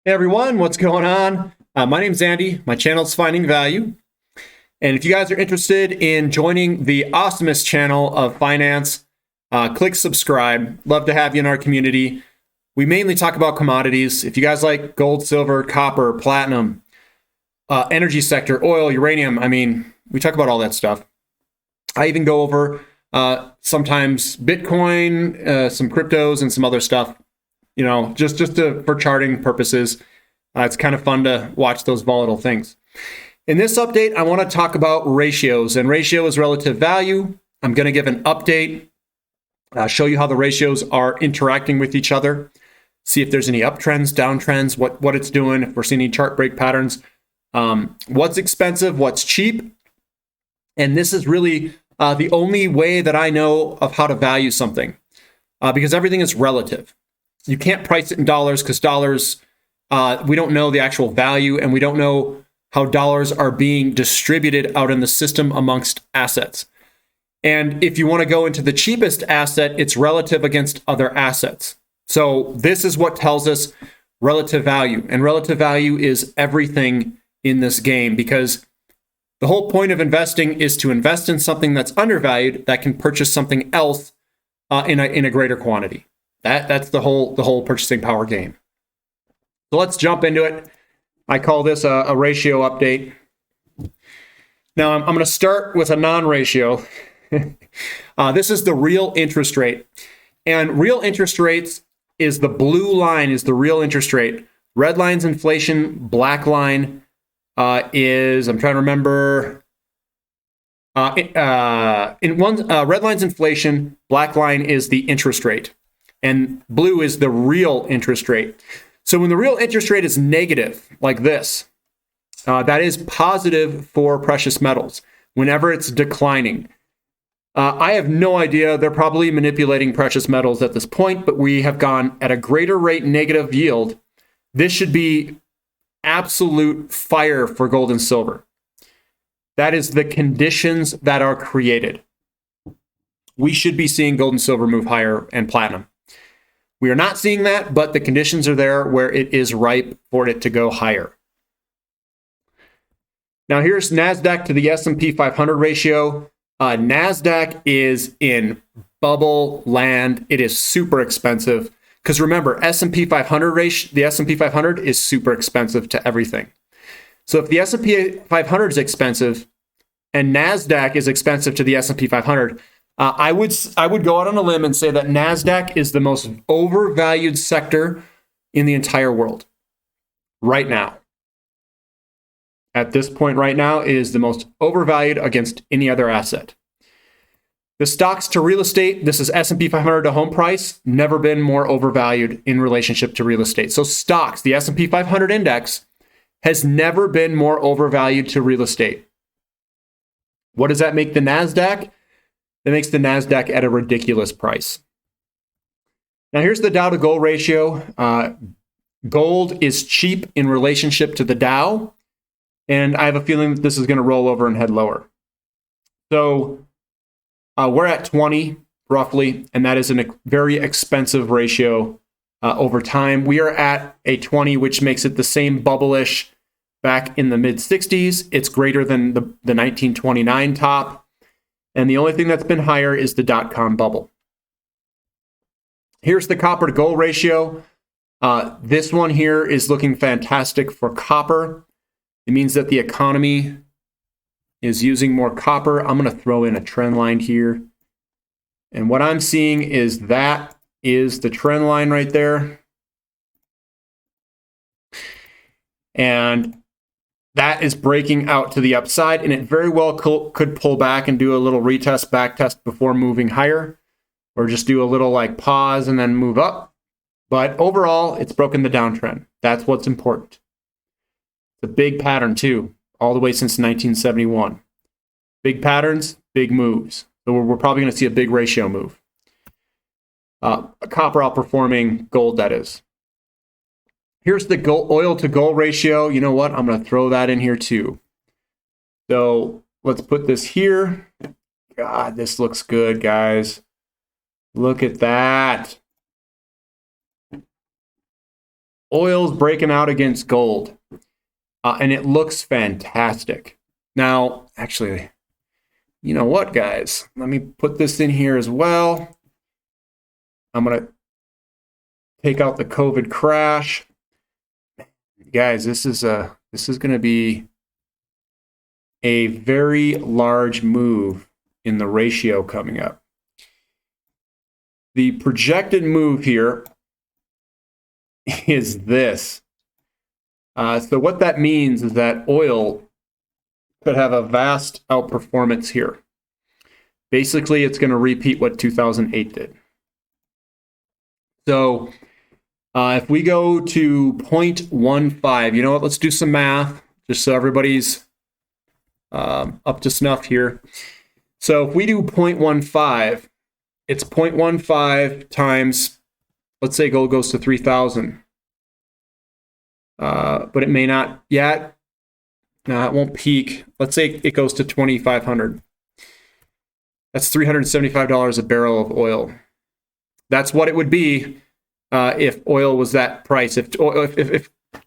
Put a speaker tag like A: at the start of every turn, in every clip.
A: Hey everyone, what's going on? My name's Andy. My channel's Finding Value. And if you guys are interested in joining the awesomest channel of finance, click subscribe. Love to have you in our community. We mainly talk about commodities. If you guys like gold, silver, copper, platinum, energy sector, oil, uranium, we talk about all that stuff. I even go over sometimes Bitcoin, some cryptos, and some other stuff. Just for charting purposes. It's kind of fun to watch those volatile things. In this update, I want to talk about ratios, and ratio is relative value. I'm going to give an update, show you how the ratios are interacting with each other, see if there's any uptrends, downtrends, what it's doing, if we're seeing any chart break patterns, what's expensive, what's cheap. And this is really the only way that I know of how to value something, because everything is relative. You can't price it in dollars because dollars, we don't know the actual value, and we don't know how dollars are being distributed out in the system amongst assets. And if you want to go into the cheapest asset, it's relative against other assets. So this is what tells us relative value. And relative value is everything in this game, because the whole point of investing is to invest in something that's undervalued that can purchase something else in a greater quantity. That's the whole purchasing power game. So let's jump into it. I call this a ratio update. Now I'm going to start with a non-ratio. This is the real interest rate. And real interest rates is the blue line is the real interest rate. Red line's inflation, black line is, I'm trying to remember, red line's inflation, black line is the interest rate. And blue is the real interest rate. So when the real interest rate is negative, like this, that is positive for precious metals whenever it's declining. I have no idea. They're probably manipulating precious metals at this point, but we have gone at a greater rate negative yield. This should be absolute fire for gold and silver. That is the conditions that are created. We should be seeing gold and silver move higher, and platinum. We are not seeing that, but the conditions are there where it is ripe for it to go higher. Now here's Nasdaq to the S&P 500 ratio. Nasdaq is in bubble land. It is super expensive because remember, S&P 500 ratio, the S&P 500 is super expensive to everything. So if the S&P 500 is expensive and Nasdaq is expensive to the S&P 500, I would go out on a limb and say that Nasdaq is the most overvalued sector in the entire world right now. At this point right now, it is the most overvalued against any other asset. The stocks to real estate, this is S&P 500 to home price, never been more overvalued in relationship to real estate. So stocks, the S&P 500 index has never been more overvalued to real estate. What does that make the Nasdaq? That makes the Nasdaq at a ridiculous price. Now here's the Dow to gold ratio. Gold is cheap in relationship to the Dow, and I have a feeling that this is going to roll over and head lower. So we're at 20 roughly, and that is a very expensive ratio over time. We are at a 20, which makes it the same bubble-ish back in the mid-60s. It's greater than the 1929 top. And the only thing that's been higher is the dot-com bubble. Here's the copper to gold ratio. This one here is looking fantastic for copper. It means that the economy is using more copper. I'm going to throw in a trend line here. And what I'm seeing is that is the trend line right there. And that is breaking out to the upside, and it very well could pull back and do a little retest, back test before moving higher, or just do a little like pause and then move up. But overall, it's broken the downtrend. That's what's important. It's a big pattern too, all the way since 1971. Big patterns, big moves. So we're probably going to see a big ratio move. Copper outperforming gold, that is. Here's the oil to gold ratio. You know what? I'm going to throw that in here too. So let's put this here. God, this looks good, guys. Look at that. oil's breaking out against gold, and it looks fantastic. Now, actually, you know what, guys? Let me put this in here as well. I'm going to take out the COVID crash. Guys, this is going to be a very large move in the ratio coming up. The projected move here is this. So what that means is that oil could have a vast outperformance here. Basically, it's going to repeat what 2008 did. So if we go to 0.15, you know what? Let's do some math just so everybody's up to snuff here. So if we do 0.15, it's 0.15 times, let's say gold goes to 3,000. But it may not yet. No, it won't peak. Let's say it goes to 2,500. That's $375 a barrel of oil. That's what it would be if oil was that price. If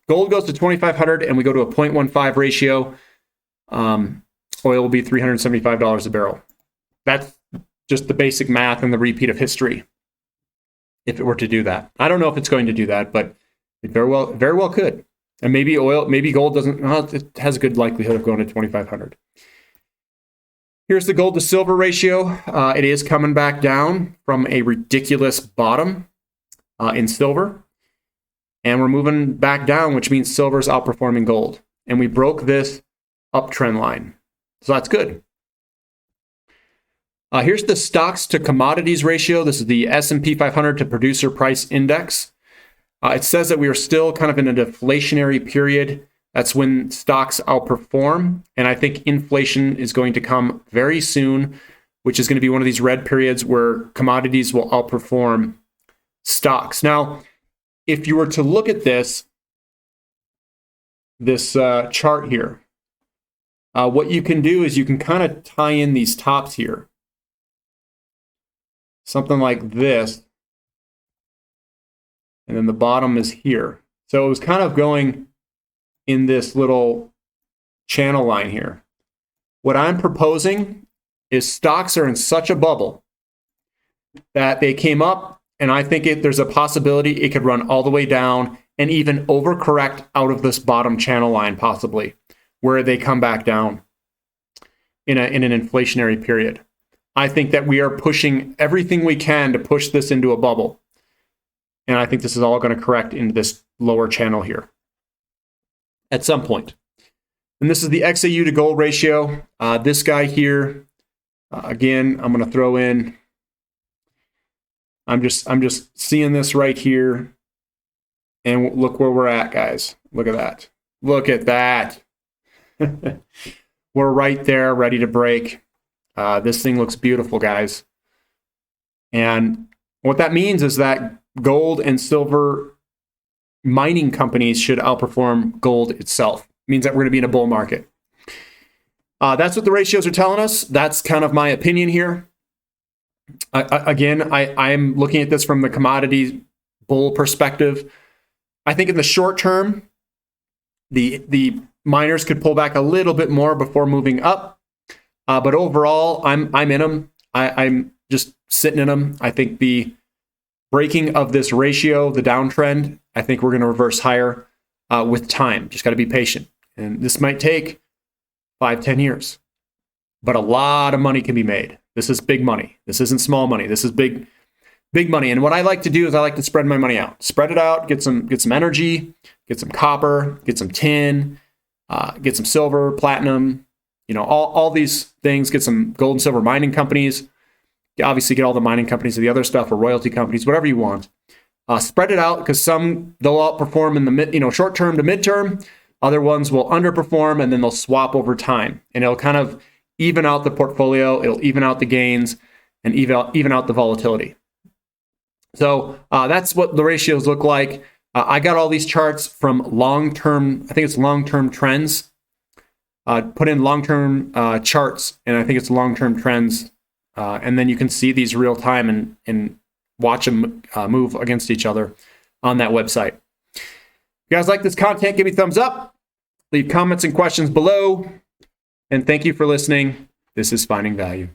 A: gold goes to 2,500 and we go to a 0.15 ratio, oil will be $375 a barrel. That's just the basic math and the repeat of history. If it were to do that, I don't know if it's going to do that, but it very well could. And maybe gold doesn't. Well, it has a good likelihood of going to 2,500. Here's the gold to silver ratio. It is coming back down from a ridiculous bottom in silver, and we're moving back down, which means silver's outperforming gold. And we broke this uptrend line, so that's good. Here's the stocks to commodities ratio. This is the S&P 500 to producer price index. It says that we are still kind of in a deflationary period. That's when stocks outperform. And I think inflation is going to come very soon, which is going to be one of these red periods where commodities will outperform stocks. Now, if you were to look at this chart here, what you can do is you can kind of tie in these tops here. Something like this. And then the bottom is here. So it was kind of going in this little channel line here. What I'm proposing is stocks are in such a bubble that they came up, and I think there's a possibility it could run all the way down and even overcorrect out of this bottom channel line possibly, where they come back down in an inflationary period. I think that we are pushing everything we can to push this into a bubble. And I think this is all going to correct into this lower channel here at some point. And this is the XAU to gold ratio. This guy here, again, I'm going to throw in. I'm just seeing this right here. And look where we're at, guys. Look at that. Look at that. We're right there, ready to break. This thing looks beautiful, guys. And what that means is that gold and silver mining companies should outperform gold itself. It means that we're going to be in a bull market. That's what the ratios are telling us. That's kind of my opinion here. Again, I'm looking at this from the commodity bull perspective. I think in the short term, the miners could pull back a little bit more before moving up. But overall, I'm in them. I'm just sitting in them. I think the breaking of this ratio, the downtrend, I think we're going to reverse higher with time. Just got to be patient. And this might take 5-10 years. But a lot of money can be made. This is big money. This isn't small money. This is big money. And what I like to do is I like to spread my money out. Spread it out, get some energy, get some copper, get some tin, get some silver, platinum, all these things, get some gold and silver mining companies. Obviously, get all the mining companies or the other stuff or royalty companies, whatever you want. Spread it out because some they'll outperform in the short term to midterm. Other ones will underperform and then they'll swap over time. And it'll kind of even out the portfolio. It'll even out the gains and even out the volatility. So that's what the ratios look like. I got all these charts from long-term, I think it's long-term trends. Put in long-term charts, and I think it's long-term trends. And then you can see these real time and watch them move against each other on that website. you guys like this content, give me a thumbs up, leave comments and questions below, and thank you for listening. This is Finding Value.